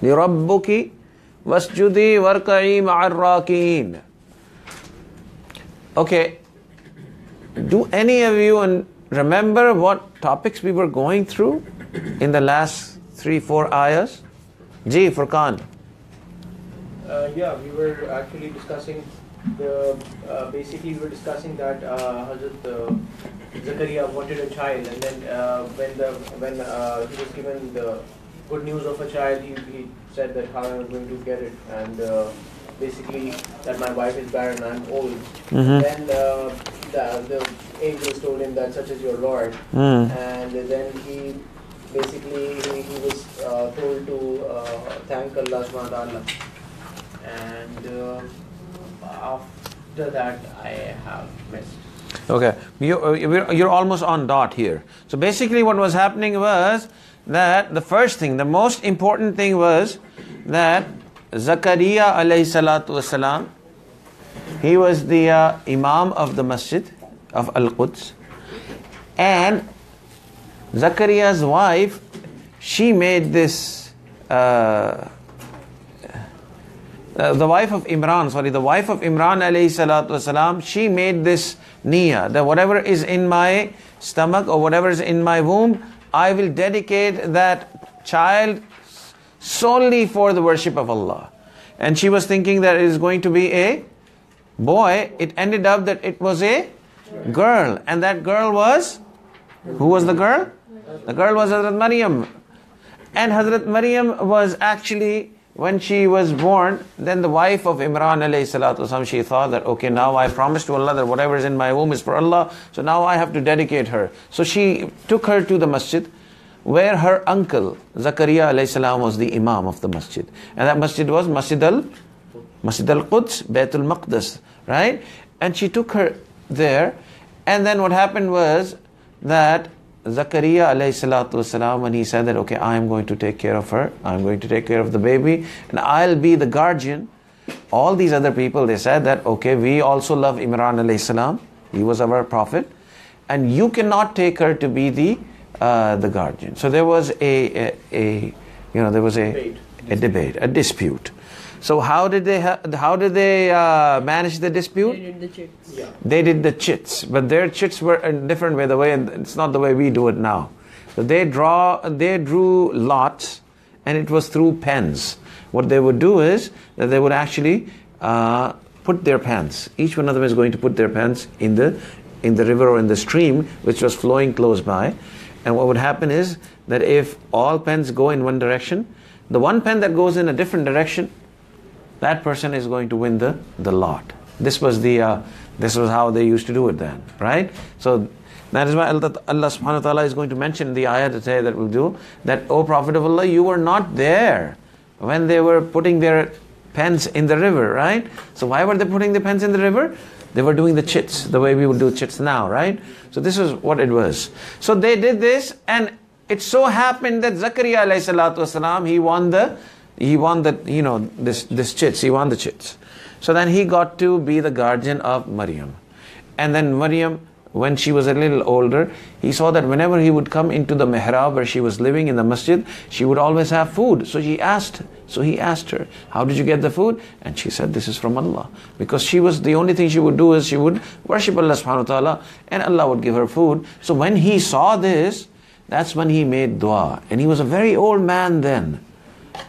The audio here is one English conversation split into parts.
لِرَبُّكِ وَاسْجُدِي وَارْكَعِي مَعَ الرَّاكِعِينَ. Okay, do any of you remember what topics we were going through in the last 3-4 ayahs? Ji, Furqan. Yeah, we were actually discussing basically we were discussing that Hazrat Zakaria wanted a child, and then when he was given the good news of a child, he said that how am I going to get it, and basically that my wife is barren, I'm old. Then the angels told him that such is your Lord, and then he basically he was told to thank Allah subhanahu wa ta'ala, and after that I have missed. Okay, you're almost on dot here. So basically what was happening was that the first thing, the most important thing was that Zakaria alayhi salatu wasalam, he was the Imam of the Masjid of Al-Quds, and Zakaria's wife, she made this the wife of Imran alayhi salatu wasalam, she made this niyyah that whatever is in my stomach or whatever is in my womb, I will dedicate that child solely for the worship of Allah. And she was thinking that it is going to be a boy. It ended up that it was a girl, and that girl was, who was the girl? The girl was Hazrat Maryam. And Hazrat Maryam was actually, when she was born, then the wife of Imran alayhi salatu wasalam, she thought that, okay, now I promised to Allah that whatever is in my womb is for Allah, so now I have to dedicate her. So she took her to the masjid, where her uncle Zakaria alayhi salam was the Imam of the masjid, and that masjid was Masjid al-Quds, Baytul Maqdis, right? And she took her there, and then what happened was that Zakaria alayhi salatu wasalam, when he said that, okay, I am going to take care of her, I am going to take care of the baby, and I'll be the guardian. All these other people, they said that, okay, we also love Imran alayhi salam, he was our prophet, and you cannot take her to be the guardian. So there was a debate, a dispute. So how did they manage the dispute? They did the chits. Yeah. They did the chits, but their chits were a different way. It's not the way we do it now. So they drew lots, and it was through pens. What they would do is that they would actually put their pens. Each one of them is going to put their pens in the river or in the stream which was flowing close by. And what would happen is that if all pens go in one direction, the one pen that goes in a different direction, that person is going to win the lot. This was how they used to do it then, right? So that is why Allah subhanahu wa ta'ala is going to mention the ayah today that we'll do, that, O Prophet of Allah, you were not there when they were putting their pens in the river, right? So why were they putting the pens in the river? They were doing the chits, the way we would do chits now, right? So this is what it was. So they did this, and it so happened that Zakaria alayhi salatu wasalam, he won this chits, he won the chits. So then he got to be the guardian of Maryam. And then Maryam, when she was a little older, he saw that whenever he would come into the mihrab where she was living in the masjid, she would always have food. So he asked her, how did you get the food? And she said, this is from Allah. Because the only thing she would do is she would worship Allah subhanahu wa ta'ala, and Allah would give her food. So when he saw this, that's when he made dua. And he was a very old man then.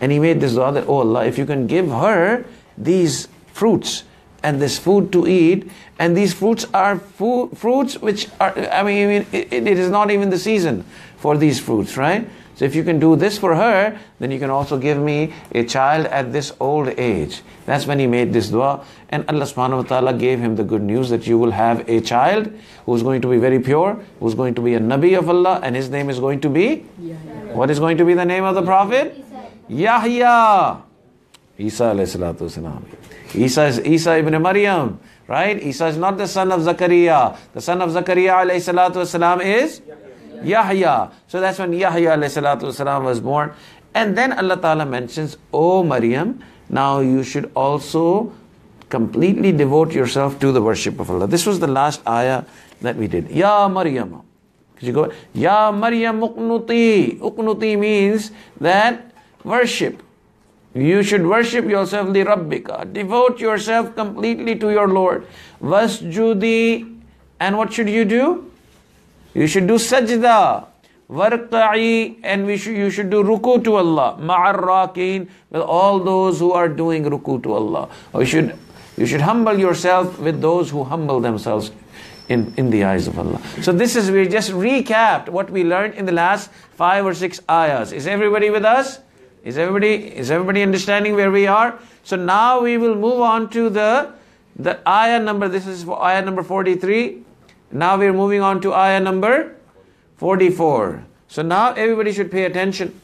And he made this dua that, oh Allah, if you can give her these fruits and this food to eat, and these fruits are fruits which are, it is not even the season for these fruits, right? So if you can do this for her, then you can also give me a child at this old age. That's when he made this dua, and Allah subhanahu wa ta'ala gave him the good news that you will have a child who's going to be very pure, who's going to be a Nabi of Allah, and his name is going to be? Yahya. What is going to be the name of the Prophet? Yahya. Isa alayhi salatu wasalam. Isa is Isa ibn Maryam, right? Isa is not the son of Zakaria. The son of Zakaria alayhi salatu wasalam is Yahya. So that's when Yahya alayhi salatu wasalam was born. And then Allah Ta'ala mentions, O Maryam, now you should also completely devote yourself to the worship of Allah. This was the last ayah that we did. Ya Maryam. Could you go? Ya Maryam uqnuti. Uqnuti means that worship. You should worship yourself li rabbika. Devote yourself completely to your Lord. Wasjudi. And what should you do? You should do sajda. Warqa'i. And you should do ruku to Allah. Ma'ar raqin. With all those who are doing ruku to Allah. Or you should humble yourself with those who humble themselves in the eyes of Allah. So we just recapped what we learned in the last 5 or 6 ayahs. Is everybody with us? Is everybody understanding where we are? So now we will move on to the ayah number. This is for ayah number 43. Now we are moving on to ayah number 44. So now everybody should pay attention.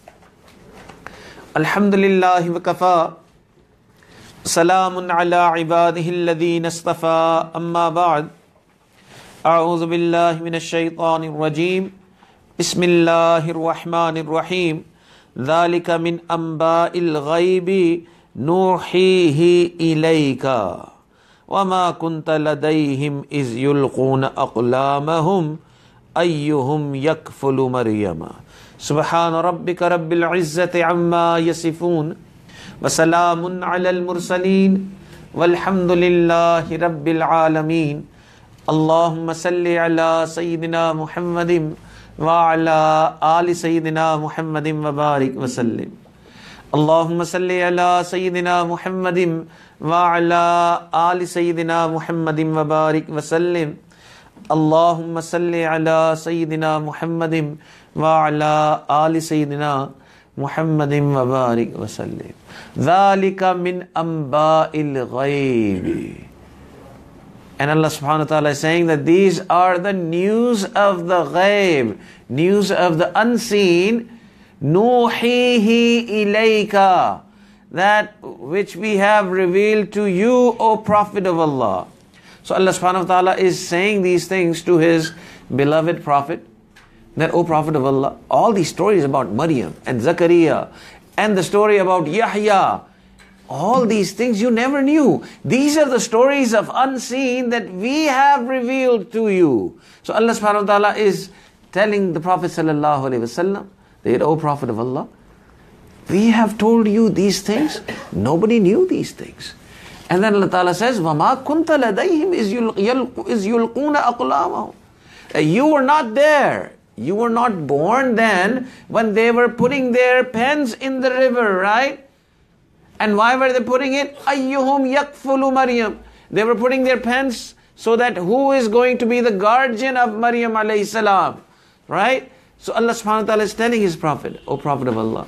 Alhamdulillah wa kafa. Salamun ala ibadihi alladhina istafa. Amma ba'd. A'udhu billahi minash shaitanir rajim. Bismillahir rahmanir rahim. ذَلِكَ مِنْ أَنْبَاءِ الْغَيْبِ نُوحِيهِ إِلَيْكَ وَمَا كُنْتَ لَدَيْهِمْ إِذْ يُلْقُونَ أَقْلَامَهُمْ أَيُّهُمْ يَكْفُلُ مَرْيَمَ سُبْحَانَ رَبِّكَ رَبِّ الْعِزَّةِ عَمَّا يَصِفُونَ وَسَلَامٌ عَلَى الْمُرْسَلِينَ وَالْحَمْدُ لِلَّهِ رَبِّ الْعَالَمِينَ اللهم صل على سيدنا محمد وعلى آل سيدنا محمد وبارك وسلم اللهم صل على سيدنا محمد وعلى آل سيدنا محمد وبارك وسلم اللهم صل على سيدنا محمد وعلى آل سيدنا محمد وبارك وسلم ذلك من أنباء الغيب. And Allah subhanahu wa ta'ala is saying that these are the news of the ghaib, news of the unseen. Nuhihi ilayka, that which we have revealed to you, O Prophet of Allah. So Allah subhanahu wa ta'ala is saying these things to His beloved Prophet, that, O Prophet of Allah, all these stories about Maryam and Zakaria and the story about Yahya, all these things you never knew. These are the stories of unseen that we have revealed to you. So Allah subhanahu wa ta'ala is telling the Prophet sallallahu alaihi wasallam that, O Prophet of Allah, we have told you these things. Nobody knew these things. And then Allah ta'ala says, وَمَا كُنْتَ لَدَيْهِمْ إِذْ يُلْقُونَ أَقْلَامَهُمْ. You were not there. You were not born then when they were putting their pens in the river, right? And why were they putting it? أَيُّهُمْ يَكْفُلُ Maryam. They were putting their pens so that who is going to be the guardian of Maryam alayhi salam, right? So Allah subhanahu wa ta'ala is telling His Prophet, O Prophet of Allah,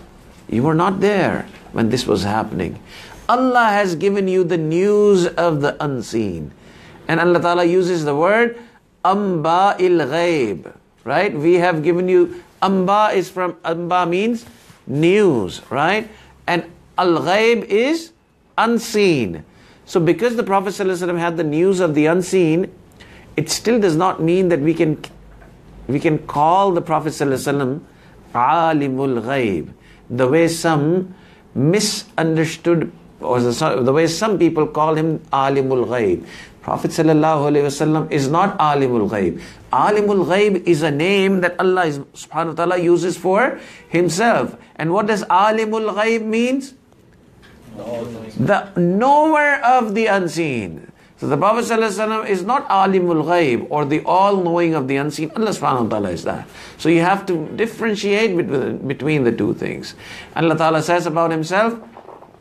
you were not there when this was happening. Allah has given you the news of the unseen. And Allah ta'ala uses the word Amba il ghaib, right? We have given you, Amba is from, Amba means news, right? And Al-Ghaib is unseen. So because the Prophet ﷺ had the news of the unseen, it still does not mean that we can call the Prophet ﷺ Alimul Ghaib, the way some misunderstood, or the way some people call him Alimul Ghaib. Prophet ﷺ is not Alimul Ghaib. Alimul Ghaib is a name that Allah subhanahu wa ta'ala uses for Himself. And what does Alimul Ghaib means? The knower of the unseen. So the Prophet ﷺ is not Alimul Ghaib, or the all-knowing of the unseen. Allah subhanahu wa ta'ala is that. So you have to differentiate between the two things. Allah ta'ala says about Himself,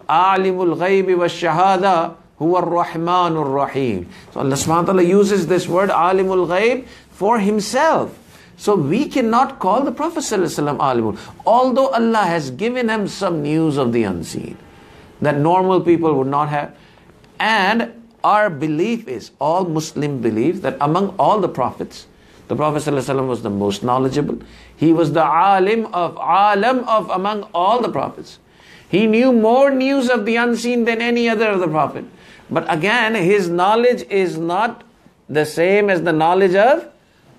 Alimul Ghaibi wa shahada huwa ar-Rahmanur Rahim. So Allah subhanahu wa ta'ala uses this word Alimul Ghaib for Himself. So we cannot call the Prophet ﷺ Alimul, although Allah has given him some news of the unseen that normal people would not have. And our belief is, all Muslim believe, that among all the prophets, the Prophet ﷺ was the most knowledgeable. He was the alim of among all the prophets. He knew more news of the unseen than any other of the prophet. But again, his knowledge is not the same as the knowledge of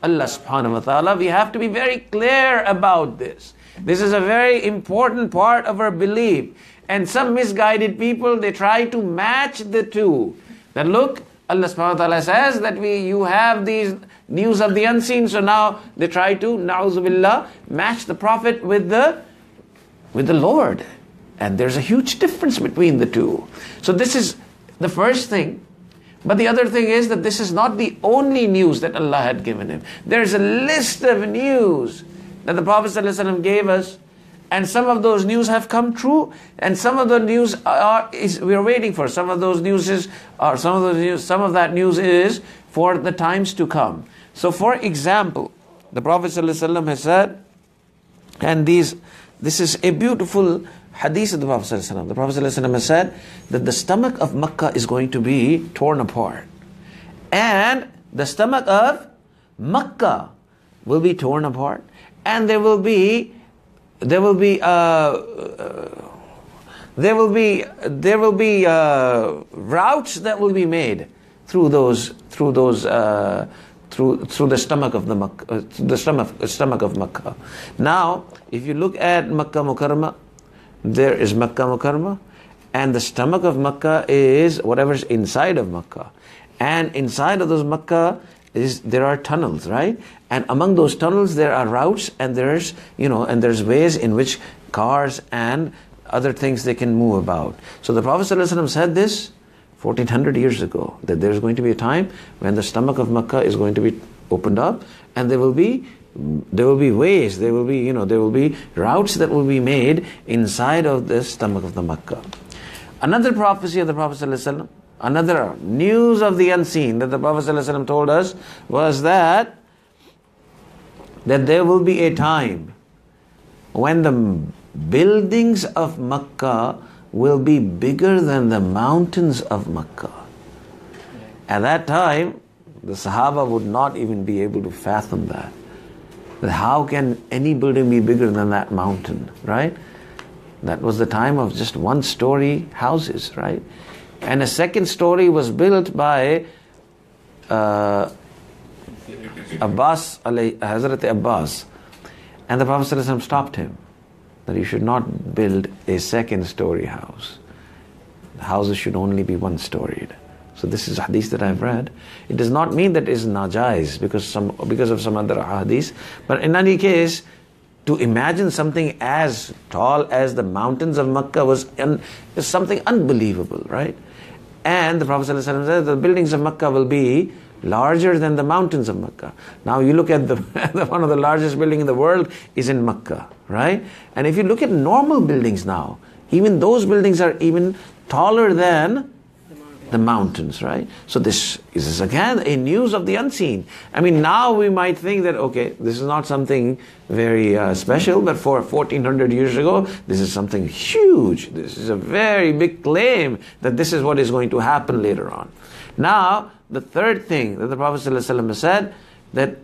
Allah subhanahu wa ta'ala. We have to be very clear about this. This is a very important part of our belief. And some misguided people, they try to match the two. That look, Allah subhanahu wa ta'ala says that you have these news of the unseen, so now they try to, na'udhu billah, match the Prophet with the Lord. And there's a huge difference between the two. So this is the first thing. But the other thing is that this is not the only news that Allah had given him. There's a list of news that the Prophet ﷺ gave us, and some of those news have come true, and some of the news we are waiting for. Some of those news is, or some of that news is for the times to come. So, for example, the Prophet ﷺ has said, and this is a beautiful hadith of the Prophet ﷺ. The Prophet ﷺ has said that the stomach of Makkah is going to be torn apart, and the stomach of Makkah will be torn apart, and there will be routes that will be made through the stomach of the stomach of Makkah. Now, if you look at Makkah Mukarramah, there is Makkah Mukarramah, and the stomach of Makkah is whatever's inside of Makkah, and inside of those Makkah there are tunnels, right? And among those tunnels there are routes, and there's ways in which cars and other things they can move about. So the Prophet ﷺ said this 1400 years ago, that there's going to be a time when the stomach of Makkah is going to be opened up, and there will be ways, there will be routes that will be made inside of the stomach of the Makkah. Another prophecy of the Prophet ﷺ, another news of the unseen that the Prophet ﷺ told us was that there will be a time when the buildings of Makkah will be bigger than the mountains of Makkah. At that time, the Sahaba would not even be able to fathom that. How can any building be bigger than that mountain, right? That was the time of just one-story houses, right? And a second story was built by Hazrat Abbas. And the Prophet ﷺ stopped him, that you should not build a second story house. The houses should only be one-storied. So this is a hadith that I've read. It does not mean that it is najais because of some other hadith. But in any case, to imagine something as tall as the mountains of Makkah is something unbelievable, right? And the Prophet ﷺ said the buildings of Makkah will be larger than the mountains of Makkah. Now you look at one of the largest buildings in the world is in Makkah, right? And if you look at normal buildings now, even those buildings are even taller than the mountains, right? So this is again a news of the unseen. I mean, now we might think that, okay, this is not something very special, but for 1400 years ago, this is something huge. This is a very big claim that this is what is going to happen later on. Now, the third thing that the Prophet ﷺ has said, that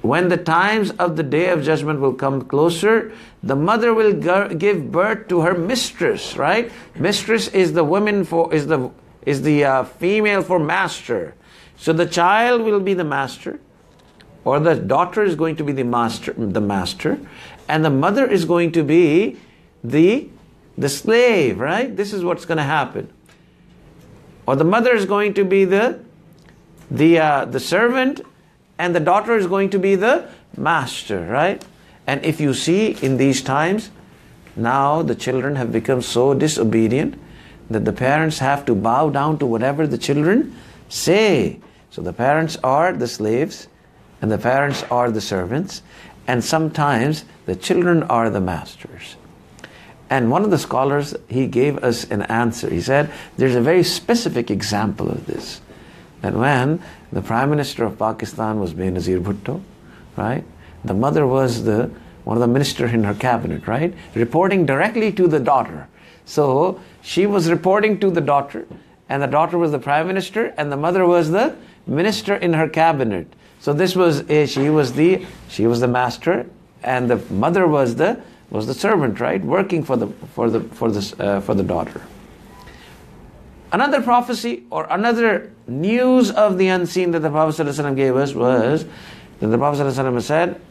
when the times of the Day of Judgment will come closer, the mother will give birth to her mistress, right? Mistress is the female for master. So the child will be the master, or the daughter is going to be the master, and the mother is going to be the slave, right? This is what's going to happen. Or the mother is going to be the servant, and the daughter is going to be the master, right? And if you see in these times, now the children have become so disobedient that the parents have to bow down to whatever the children say. So the parents are the slaves, and the parents are the servants, and sometimes the children are the masters. And one of the scholars, he gave us an answer. He said, there's a very specific example of this. That when the Prime Minister of Pakistan was Benazir Bhutto, right? The mother was one of the ministers in her cabinet, right? Reporting directly to the daughter. So she was reporting to the daughter, and the daughter was the Prime Minister, and the mother was the minister in her cabinet. So this was she was the master, and the mother was the servant, right? Working for the daughter. Another prophecy or another news of the unseen that the Prophet ﷺ gave us was that the Prophet ﷺ said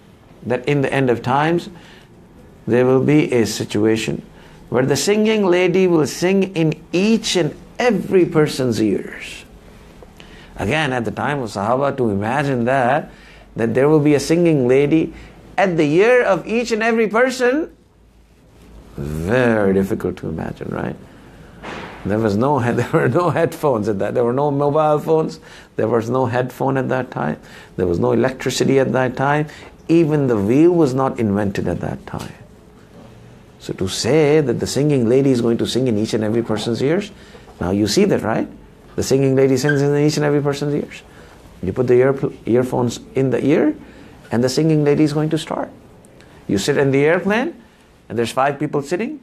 that in the end of times there will be a situation where the singing lady will sing in each and every person's ears. Again, at the time of Sahaba, to imagine that there will be a singing lady at the ear of each and every person, Very difficult to imagine, right? There were no headphones at that. There were no mobile phones. There was no headphone at that time. There was no electricity at that time. Even the wheel was not invented at that time. So to say that the singing lady is going to sing in each and every person's ears, now you see that, right? The singing lady sings in each and every person's ears. You put the earphones in the ear, and the singing lady is going to start. You sit in the airplane, and there's 5 people sitting,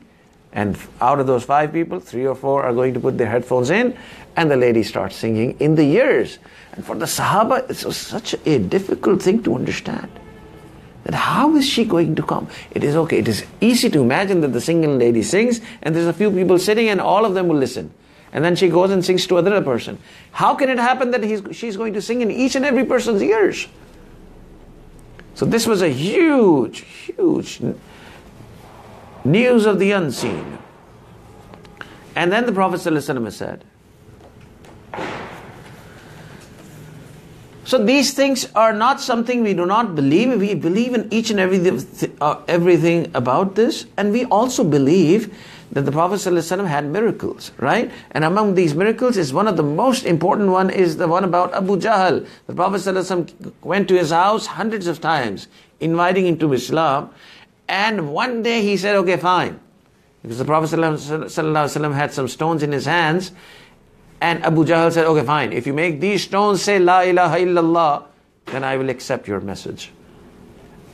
and out of those 5 people, 3 or 4 are going to put their headphones in, and the lady starts singing in the ears. And for the Sahaba, it was such a difficult thing to understand. That how is she going to come? It is okay. It is easy to imagine that the singing lady sings, and there's a few people sitting, and all of them will listen. And then she goes and sings to another person. How can it happen that she's going to sing in each and every person's ears? So this was a huge, huge news of the unseen. And then the Prophet ﷺ said, so these things are not something we do not believe. We believe in each and everything about this. And we also believe that the Prophet ﷺ had miracles, right? And among these miracles is one of the most important one is the one about Abu Jahl. The Prophet ﷺ went to his house hundreds of times, inviting him to Islam. And one day he said, okay, fine. Because the Prophet ﷺ had some stones in his hands. And Abu Jahl said, okay, fine. If you make these stones say, La ilaha illallah, then I will accept your message.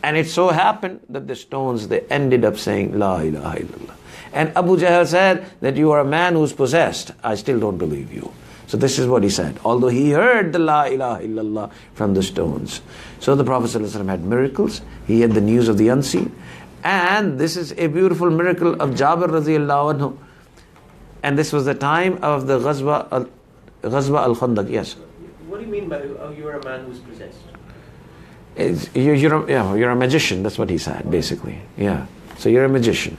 And it so happened that the stones, they ended up saying, La ilaha illallah. And Abu Jahl said that you are a man who's possessed. I still don't believe you. So this is what he said. Although he heard the La ilaha illallah from the stones. So the Prophet ﷺ had miracles. He had the news of the unseen. And this is a beautiful miracle of Jabir radiallahu anhu. And this was the time of the Ghazwa al-Khandaq. Yes. What do you mean by you're a man who's possessed? You're a magician. That's what he said, basically. Yeah. So you're a magician.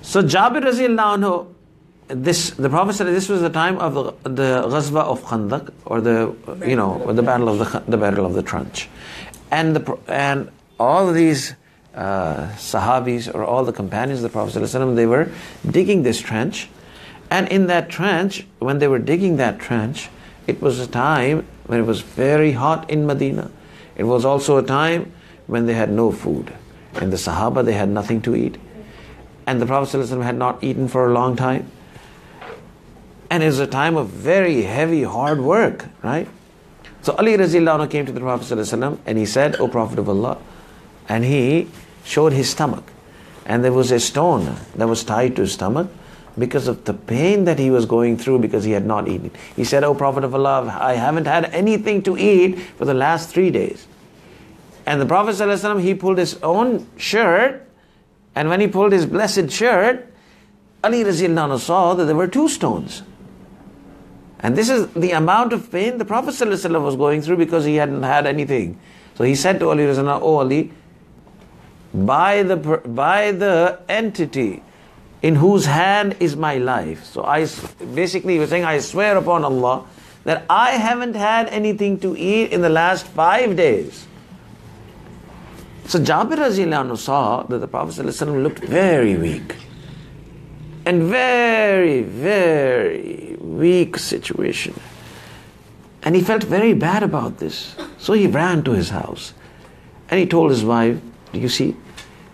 So Jabir radiallahu anhu, the Prophet said this was the time of the Ghazwa of Khandaq, or the battle of the trench, and all of these Sahabis, or all the companions of the Prophet ﷺ, they were digging this trench. And in that trench, when they were digging that trench, it was a time when it was very hot in Medina. It was also a time when they had no food. And the Sahaba, they had nothing to eat. And the Prophet ﷺ had not eaten for a long time. And it was a time of very heavy, hard work, right? So Ali radiallahu anhu came to the Prophet ﷺ and he said, O Prophet of Allah, and he showed his stomach. And there was a stone that was tied to his stomach because of the pain that he was going through because he had not eaten. He said, O Prophet of Allah, I haven't had anything to eat for the last 3 days. And the Prophet ﷺ, he pulled his own shirt, and when he pulled his blessed shirt, Ali radiallahu anhu saw that there were 2 stones. And this is the amount of pain the Prophet ﷺ was going through because he hadn't had anything. So he said to Ali radiallahu anhu, O Ali, by the entity in whose hand is my life. So basically he was saying, I swear upon Allah that I haven't had anything to eat in the last 5 days. So Jabir radiallahu anhu saw that the Prophet ﷺ looked very weak. And very, very weak situation. And he felt very bad about this. So he ran to his house. And he told his wife, do you see,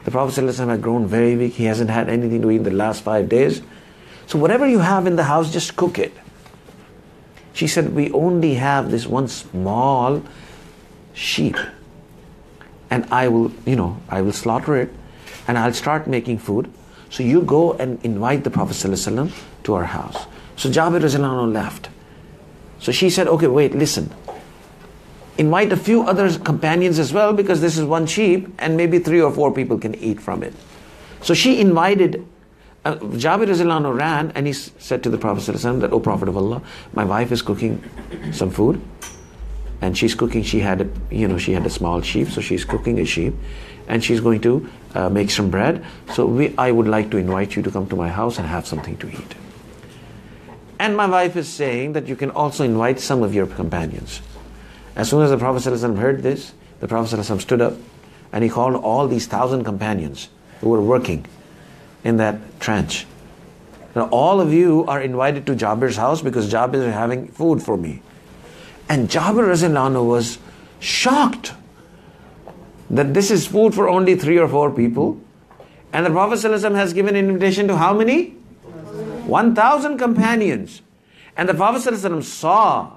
the Prophet ﷺ had grown very weak. He hasn't had anything to eat in the last 5 days. So whatever you have in the house, just cook it. She said, we only have this one small sheep. And I will slaughter it. And I'll start making food. So you go and invite the Prophet ﷺ to our house. So Jabir radiallahu anhu left. So she said, okay, wait, listen. Invite a few other companions as well, because this is one sheep and maybe 3 or 4 people can eat from it. So she invited, Jabir radiallahu anhu ran and he said to the Prophet ﷺ that, O Prophet of Allah, my wife is cooking some food. And she's cooking, she had a small sheep, so she's cooking a sheep. And she's going to make some bread. So I would like to invite you to come to my house and have something to eat. And my wife is saying that you can also invite some of your companions. As soon as the Prophet ﷺ heard this, the Prophet ﷺ stood up and he called all these 1,000 companions. who were working in that trench. Now all of you are invited to Jabir's house because Jabir is having food for me. And Jabir radiallahu anhu was shocked that this is food for only 3 or 4 people. And the Prophet ﷺ has given an invitation to how many? 1,000 companions. And the Prophet ﷺ saw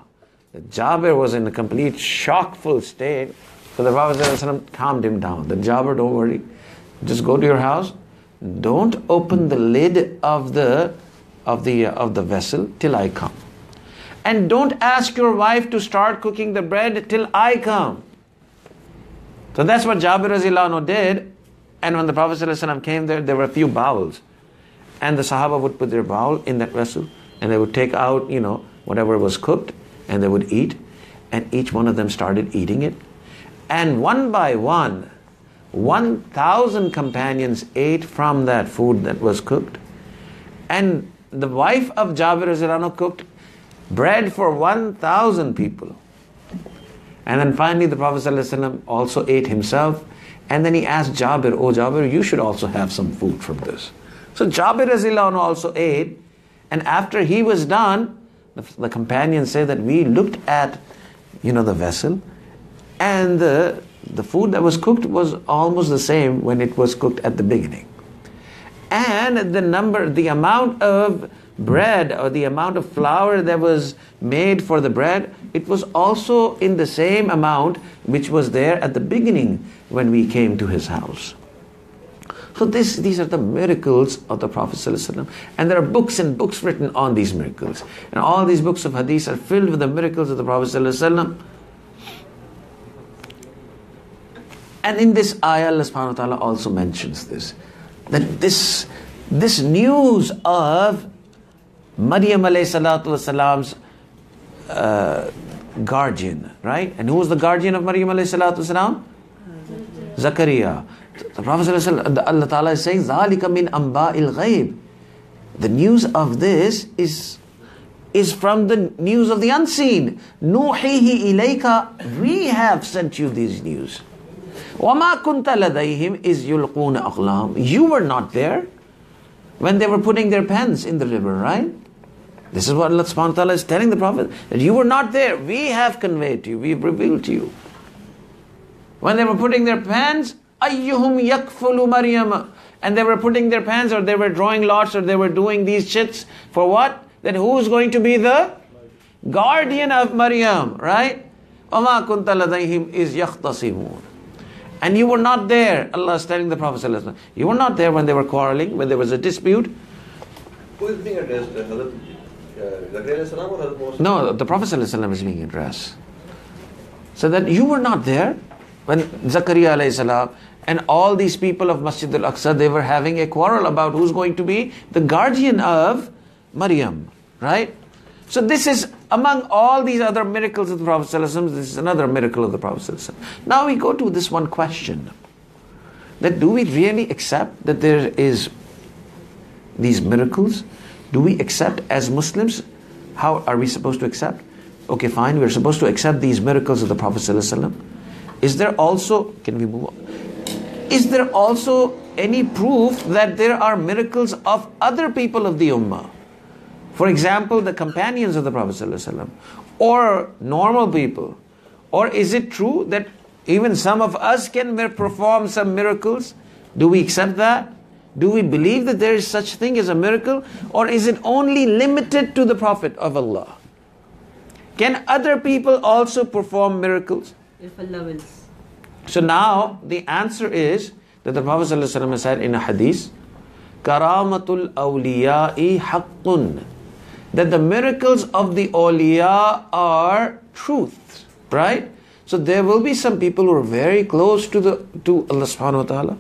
that Jabir was in a complete shockful state. So the Prophet ﷺ calmed him down. That Jabir, don't worry. Just go to your house. Don't open the lid of the vessel till I come. And don't ask your wife to start cooking the bread till I come. So that's what Jabir radiallahu anhu did. And when the Prophet ﷺ came there were a few bowls. And the Sahaba would put their bowl in that vessel. And they would take out, whatever was cooked. And they would eat. And each one of them started eating it. And one by one, 1,000 companions ate from that food that was cooked. And the wife of Jabir radiallahu anhu cooked bread for 1,000 people. And then finally the Prophet ﷺ also ate himself. And then he asked Jabir, "Oh Jabir, you should also have some food from this." So Jabir radiallahu anhu also ate. And after he was done, the companions say that we looked at, the vessel, and the food that was cooked was almost the same when it was cooked at the beginning. And the amount of bread or the amount of flour that was made for the bread, it was also in the same amount which was there at the beginning when we came to his house. So these are the miracles of the Prophet ﷺ. And there are books and books written on these miracles. And all these books of hadith are filled with the miracles of the Prophet ﷺ. And in this ayah, Allah subhanahu wa ta'ala also mentions this. That this news of Maryam alayhi salatu wasalam's guardian, right? And who was the guardian of Maryam alayhi salatu wasalam? Zakaria. The Prophet ﷺ, Allah Ta'ala is saying, ذَلِكَ مِنْ أَنْبَاءِ الْغَيْبِ. The news of this is from the news of the unseen. نُوحِيهِ إِلَيْكَ. We have sent you these news. وَمَا كُنْتَ لَدَيْهِمْ إِذْ يُلْقُونَ أَقْلَامٍ. You were not there when they were putting their pens in the river, right? This is what Allah subhanahu wa ta'ala is telling the Prophet, that you were not there. We have conveyed to you, we have revealed to you. When they were putting their pens, أَيُّهُمْ يَكْفُلُ مَرْيَمَ. And they were putting their pens, or they were drawing lots, or they were doing these chits for what? That who is going to be the guardian of Maryam, right? وَمَا كُنْتَ لَدَيْهِمْ إِذْ يَخْتَصِمُونَ. And you were not there, Allah is telling the Prophet ﷺ, you were not there when they were quarreling, when there was a dispute. Who is being addressed? Hazrat Zakaria alayhi salam or Hazrat Musa? No, the Prophet ﷺ is being addressed. So that you were not there when Zakaria alayhi salam and all these people of Masjid al-Aqsa, they were having a quarrel about who's going to be the guardian of Maryam, right? So this is among all these other miracles of the Prophet ﷺ, this is another miracle of the Prophet ﷺ. Now we go to this one question, that do we really accept that there is these miracles? Do we accept as Muslims? How are we supposed to accept? Okay, fine, we're supposed to accept these miracles of the Prophet ﷺ. Is there also, can we move on? Is there also any proof that there are miracles of other people of the Ummah? For example, the companions of the Prophet ﷺ, or normal people. Or is it true that even some of us can perform some miracles? Do we accept that? Do we believe that there is such thing as a miracle? Or is it only limited to the Prophet of Allah? Can other people also perform miracles? If Allah wills. So now the answer is that the Prophet ﷺ said in a hadith, Karamatul awliya'i haqqun. That the miracles of the awliya are truth, right? So there will be some people who are very close to Allah subhanahu wa ta'ala.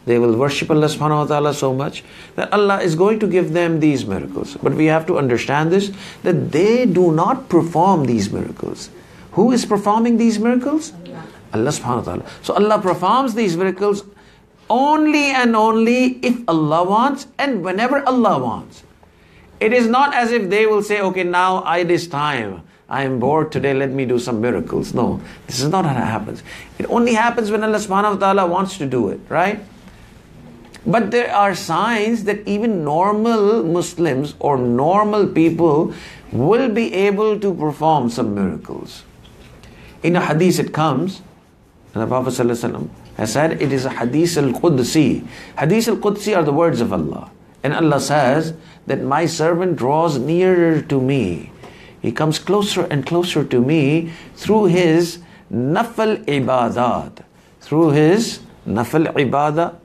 They will worship Allah subhanahu wa ta'ala so much that Allah is going to give them these miracles. But we have to understand this, that they do not perform these miracles. Who is performing these miracles? Allah subhanahu wa ta'ala. So Allah performs these miracles only and only if Allah wants and whenever Allah wants. It is not as if they will say, okay, now it is time. I am bored today, let me do some miracles. No, this is not how it happens. It only happens when Allah subhanahu wa ta'ala wants to do it, right? But there are signs that even normal Muslims or normal people will be able to perform some miracles. In a hadith it comes, and the Prophet ﷺ has said it is a hadith al-Qudsi. Hadith al-Qudsi are the words of Allah. And Allah says that my servant draws nearer to me. He comes closer and closer to me through his nafal ibadat. Through his nafal ibadah.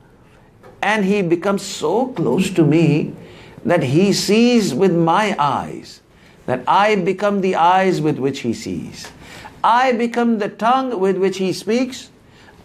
And he becomes so close to me that he sees with my eyes. That I become the eyes with which he sees. I become the tongue with which he speaks.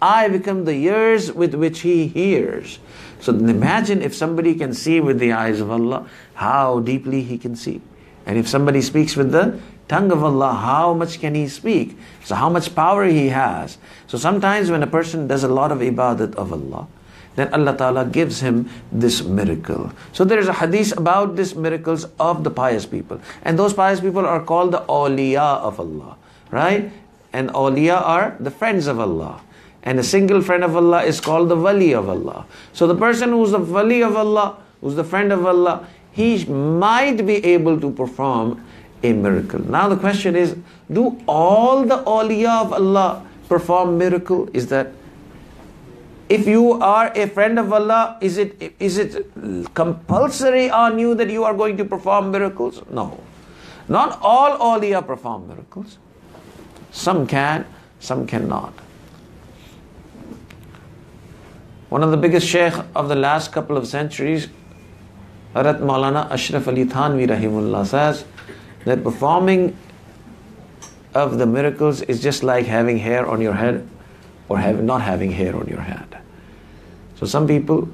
I become the ears with which he hears. So imagine if somebody can see with the eyes of Allah, how deeply he can see. And if somebody speaks with the tongue of Allah, how much can he speak? So how much power he has. So sometimes when a person does a lot of ibadat of Allah, then Allah Ta'ala gives him this miracle. So there is a hadith about these miracles of the pious people. And those pious people are called the awliya of Allah. Right? And awliya are the friends of Allah. And a single friend of Allah is called the wali of Allah. So the person who's the wali of Allah, who's the friend of Allah, he might be able to perform a miracle. Now the question is, do all the awliya of Allah perform miracle? Is that, if you are a friend of Allah, is it compulsory on you that you are going to perform miracles? No. Not all awliya perform miracles. Some can, some cannot. One of the biggest shaykh of the last couple of centuries, Hazrat Maulana Ashraf Ali Thanvi Rahimullah, says that performing of the miracles is just like having hair on your head or not having hair on your head. So some people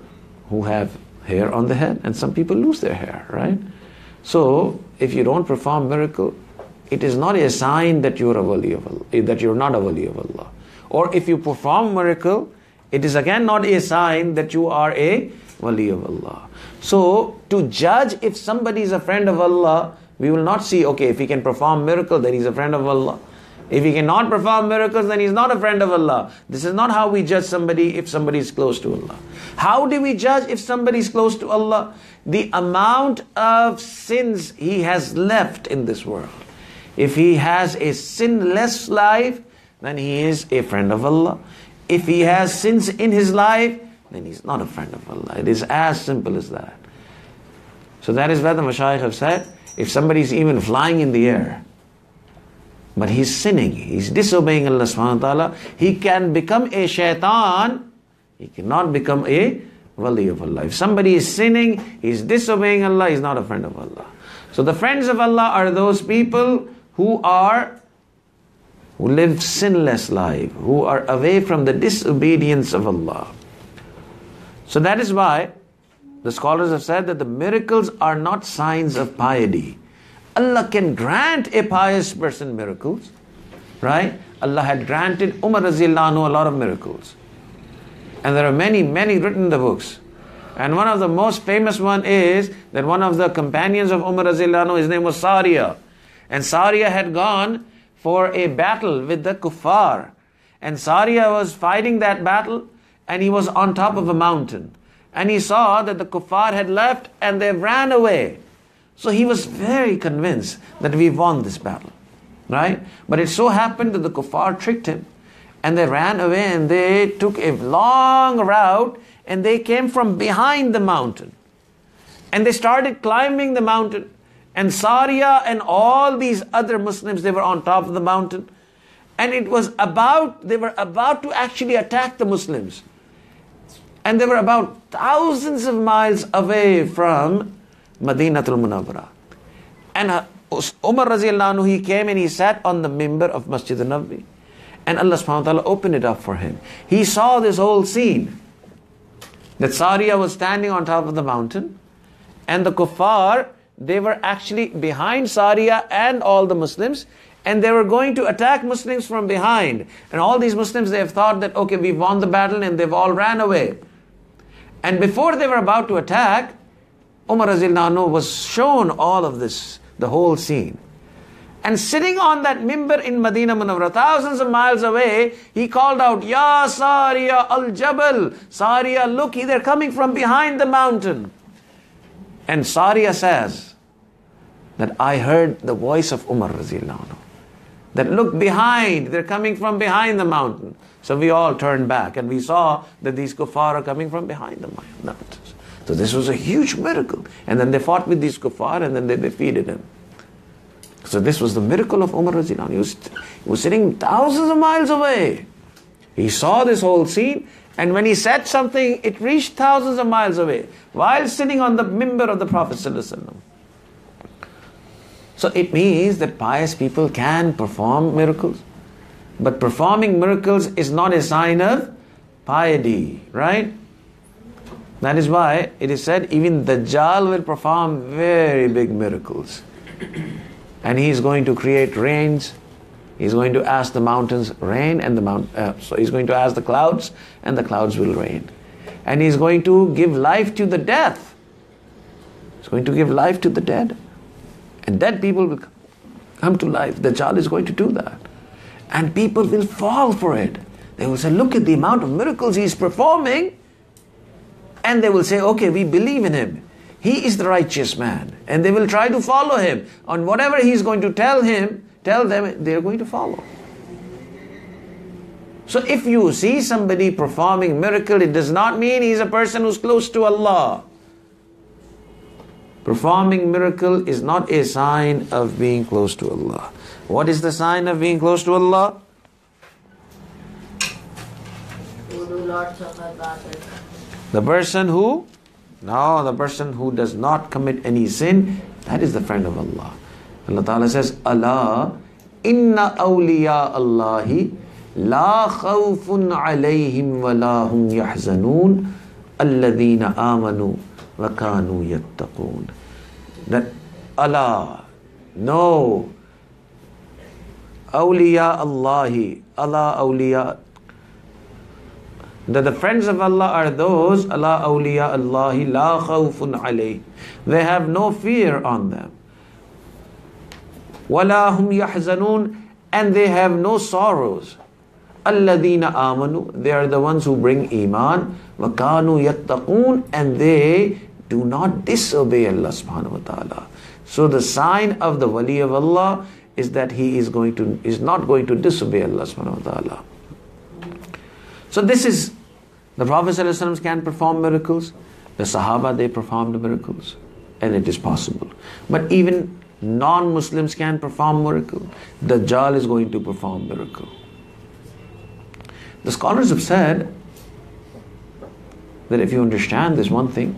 who have hair on the head and some people lose their hair, right? So if you don't perform miracle, it is not a sign that you are a wali of Allah, that you are not a wali of Allah. Or if you perform miracle, it is again not a sign that you are a wali of Allah. So to judge if somebody is a friend of Allah, we will not see, okay, if he can perform miracle, then he's a friend of Allah. If he cannot perform miracles, then he's not a friend of Allah. This is not how we judge somebody if somebody is close to Allah. How do we judge if somebody is close to Allah? The amount of sins he has left in this world. If he has a sinless life, then he is a friend of Allah. If he has sins in his life, then he's not a friend of Allah. It is as simple as that. So that is why the Mashaykh have said, if somebody is even flying in the air, but he's sinning, he's disobeying Allah subhanahu wa ta'ala, he can become a shaitan, he cannot become a wali of Allah. If somebody is sinning, he's disobeying Allah, he's not a friend of Allah. So the friends of Allah are those people who live sinless life, who are away from the disobedience of Allah. So that is why the scholars have said that the miracles are not signs of piety. Allah can grant a pious person miracles, right? Allah had granted Umar Raziyallahu Anhu a lot of miracles. And there are many, many written in the books. And one of the most famous one is that one of the companions of Umar Raziyallahu Anhu, his name was Sariya. And Sariya had gone for a battle with the kuffar. And Sariya was fighting that battle and he was on top of a mountain. And he saw that the kuffar had left and they ran away. So he was very convinced that we won this battle, right? But it so happened that the kuffar tricked him and they ran away and they took a long route and they came from behind the mountain. And they started climbing the mountain. And Sariya and all these other Muslims, they were on top of the mountain. And they were about to actually attack the Muslims. And they were about thousands of miles away from Madinatul Munawwarah. And Umar Raziyallahu Anhu, he came and he sat on the mimbar of Masjid al-Nabawi. And Allah subhanahu wa ta'ala opened it up for him. He saw this whole scene. That Sariya was standing on top of the mountain. And the kuffar, they were actually behind Sariya and all the Muslims. And they were going to attack Muslims from behind. And all these Muslims, they have thought that, okay, we've won the battle and they've all ran away. And before they were about to attack, Umar Raziyallahu Anhu was shown all of this, the whole scene. And sitting on that mimbar in Medina Munawwara, thousands of miles away, he called out, Ya Sariya al-Jabal, Sariya, look, they're coming from behind the mountain. And Sariya says that I heard the voice of Umar radiallahu anhu, that look behind, they're coming from behind the mountain. So we all turned back and we saw that these kuffar are coming from behind the mountains. So this was a huge miracle. And then they fought with these kuffar and then they defeated him. So this was the miracle of Umar radiallahu anhu. He was sitting thousands of miles away. He saw this whole scene, and when he said something, it reached thousands of miles away while sitting on the mimbar of the Prophet sallallahu alaihi wasallam. So it means that pious people can perform miracles, but performing miracles is not a sign of piety, right? That is why it is said even Dajjal will perform very big miracles. And he is going to create rains. He's going to ask the mountains rain, and so he's going to ask the clouds, and the clouds will rain. And he's going to give life to the death. He's going to give life to the dead. And dead people will come to life. Dajjal is going to do that. And people will fall for it. They will say, look at the amount of miracles he's performing. And they will say, okay, we believe in him. He is the righteous man. And they will try to follow him. On whatever he's going to tell them, they're going to follow. So if you see somebody performing miracle, it does not mean he's a person who's close to Allah. Performing miracle is not a sign of being close to Allah. What is the sign of being close to Allah? The person who does not commit any sin, that is the friend of Allah. Allah Ta'ala says, Allah, inna awliya Allahi la khawfun alayhim wa la hum yahzanun alladhina amanu wa kanu yattaqun. That Allah, no, awliya Allahi, Allah awliya, that the friends of Allah are those, Allah awliya Allahi la khawfun alayhim, they have no fear on them. وَلَا هُمْ يَحْزَنُونَ, and they have no sorrows. الَّذِينَ آمَنُوا, they are the ones who bring iman. وَكَانُوا يَتَّقُونَ, and they do not disobey Allah subhanahu wa ta'ala. So the sign of the wali of Allah is that he is not going to disobey Allah subhanahu wa ta'ala. So this is, the Prophet sallallahu alaihi wasallam can perform miracles. The Sahaba, they performed miracles. And it is possible. But even non-Muslims can perform miracle. Dajjal is going to perform miracle. The scholars have said that if you understand this one thing,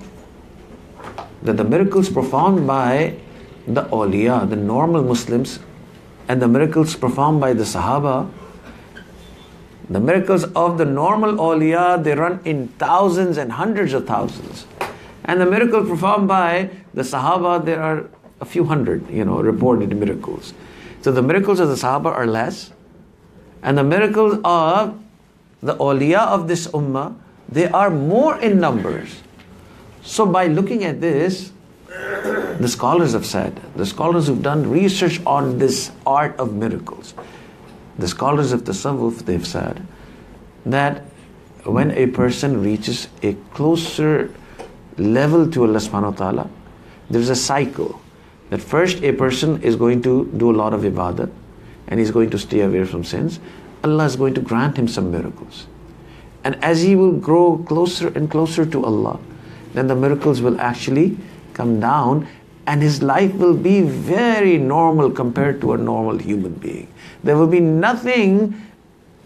that the miracles performed by the awliya, the normal Muslims, and the miracles performed by the Sahaba, the miracles of the normal awliya, they run in thousands and hundreds of thousands. And the miracle performed by the Sahaba, there are a few hundred, reported miracles. So the miracles of the Sahaba are less. And the miracles of the awliya of this ummah, they are more in numbers. So by looking at this, the scholars have said, the scholars who've done research on this art of miracles, the scholars of Tasawwuf, they've said that when a person reaches a closer level to Allah subhanahu wa ta'ala, there's a cycle. That first a person is going to do a lot of ibadat and he's going to stay away from sins. Allah is going to grant him some miracles. And as he will grow closer and closer to Allah, then the miracles will actually come down and his life will be very normal compared to a normal human being. There will be nothing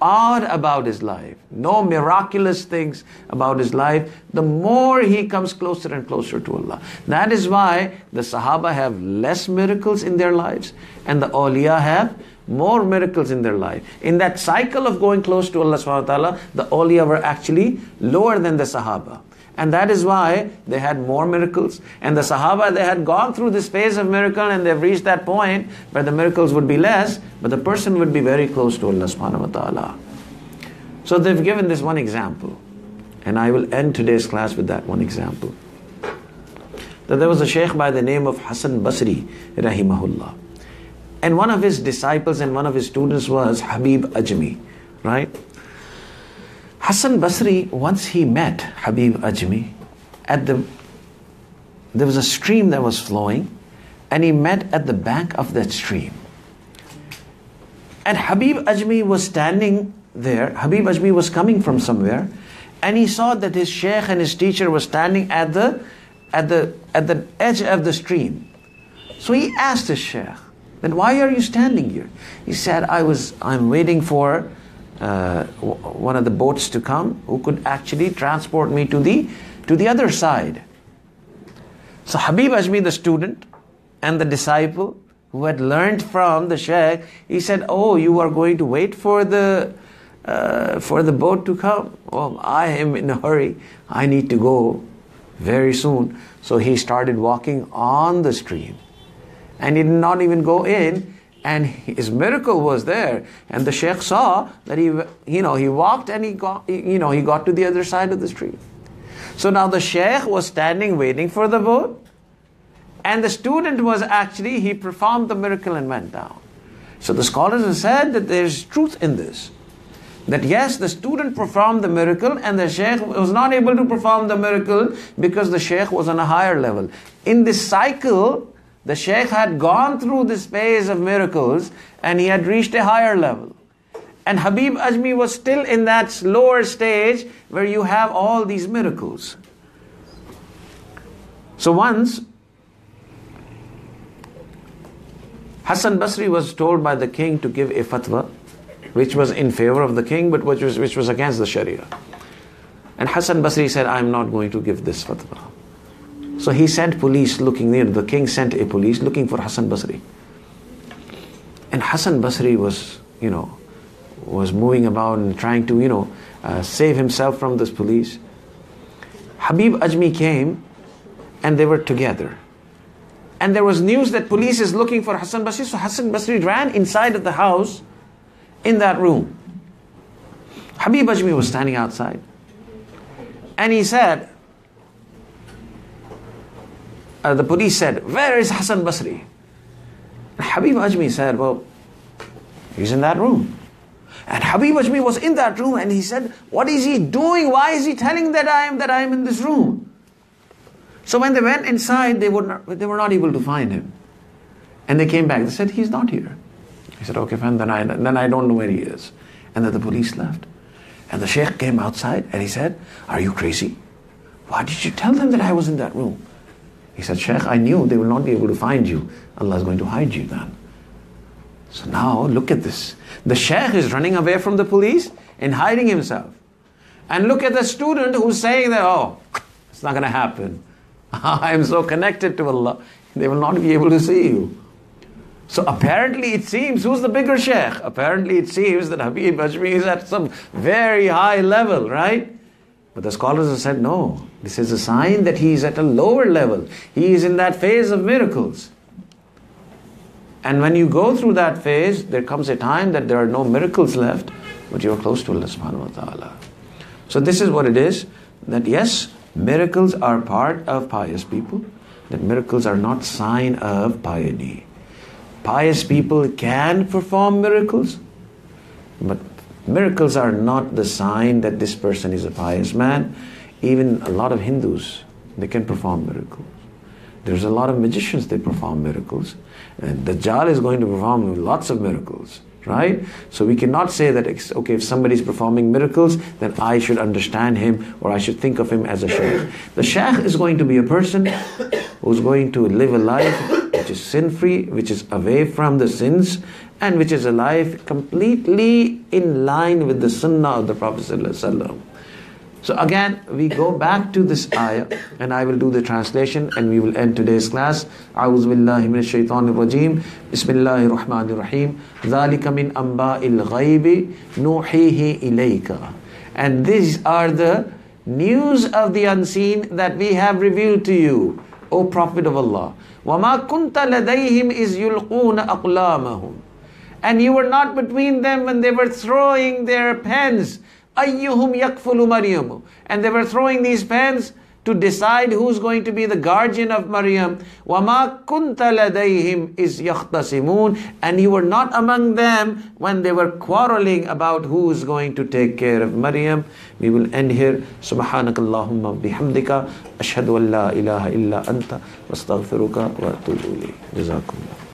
odd about his life, no miraculous things about his life, the more he comes closer and closer to Allah. That is why the Sahaba have less miracles in their lives and the awliya have more miracles in their life. In that cycle of going close to Allah subhanahu wa ta'ala, the awliya were actually lower than the Sahaba. And that is why they had more miracles. And the Sahaba, they had gone through this phase of miracle and they've reached that point where the miracles would be less, but the person would be very close to Allah subhanahu wa ta'ala. So they've given this one example. And I will end today's class with that one example. That there was a shaykh by the name of Hassan Basri, rahimahullah. And one of his disciples and one of his students was Habib Ajmi, right? Hassan Basri, once he met Habib Ajmi there was a stream that was flowing, and he met at the bank of that stream. And Habib Ajmi was standing there. Habib Ajmi was coming from somewhere, and he saw that his sheikh and his teacher was standing at the edge of the stream. So he asked his sheikh, then why are you standing here? He said, I'm waiting for one of the boats to come who could actually transport me to the other side. So Habib Ajmi, the student and the disciple who had learned from the sheikh, he said, oh, you are going to wait for the boat to come? Oh, I am in a hurry. I need to go very soon. So he started walking on the stream, and he did not even go in, and his miracle was there. And the sheikh saw that he walked, and he got to the other side of the stream. So now the sheikh was standing waiting for the boat, and the student was actually, he performed the miracle and went down. So the scholars have said that there is truth in this. That yes, the student performed the miracle, and the sheikh was not able to perform the miracle because the sheikh was on a higher level. In this cycle, the sheikh had gone through this phase of miracles, and he had reached a higher level. And Habib Ajmi was still in that lower stage where you have all these miracles. So once, Hassan Basri was told by the king to give a fatwa, which was in favor of the king, but which was against the Sharia. And Hassan Basri said, I'm not going to give this fatwa. So he sent police looking near. The king sent a police looking for Hassan Basri. And Hassan Basri was moving about and trying to, save himself from this police. Habib Ajmi came, and they were together. And there was news that police is looking for Hassan Basri. So Hassan Basri ran inside of the house in that room. Habib Ajmi was standing outside. And he said, the police said, where is Hassan Basri? And Habib Ajmi said, well, he's in that room. And Habib Ajmi was in that room, and he said, what is he doing? Why is he telling that I am in this room? So when they went inside, they were not able to find him. And they came back. They said, he's not here. He said, okay, fine, then I don't know where he is. And then the police left. And the sheikh came outside, and he said, are you crazy? Why did you tell them that I was in that room? He said, Sheikh, I knew they will not be able to find you. Allah is going to hide you then. So now, look at this. The sheikh is running away from the police and hiding himself. And look at the student who's saying that, oh, it's not going to happen. I am so connected to Allah. They will not be able to see you. So apparently it seems, who's the bigger sheikh? Apparently it seems that Habib Ajmi is at some very high level, right? But the scholars have said, no, this is a sign that he is at a lower level. He is in that phase of miracles. And when you go through that phase, there comes a time that there are no miracles left, but you are close to Allah subhanahu wa ta'ala. So this is what it is, that yes, miracles are part of pious people, that miracles are not sign of piety. Pious people can perform miracles, but miracles are not the sign that this person is a pious man. Even a lot of Hindus, they can perform miracles. There's a lot of magicians, they perform miracles. And Dajjal is going to perform lots of miracles, right? So we cannot say that, okay, if somebody is performing miracles, then I should understand him or I should think of him as a shaykh. The shaykh is going to be a person who's going to live a life which is sin-free, which is away from the sins, and which is a life completely in line with the sunnah of the Prophet ﷺ. So again, we go back to this ayah, and I will do the translation, and we will end today's class. A'udhu billahi minash shaitanir rajim. Bismillahir rahmanir rahim. Dhalika min amba'il ghaibi nuhihi ilayka. And these are the news of the unseen that we have revealed to you, O Prophet of Allah. وَمَا كُنْتَ لَدَيْهِمْ إِذْ يُلْقُونَ أَقْلَامَهُم. And you were not between them when they were throwing their pens. أَيُّهُمْ يَكْفُلُ مَرْيَمُ. And they were throwing these pens. to decide who's going to be the guardian of Maryam. وَمَا كُنْتَ لَدَيْهِمْ إِذْ يَخْتَصِمُونَ, and you were not among them when they were quarreling about who's going to take care of Maryam. We will end here. سبحانك اللهم بحمدك أشهد أن لا إله إلا أنت واستغفرك وأتوب إليك. جزاكم الله.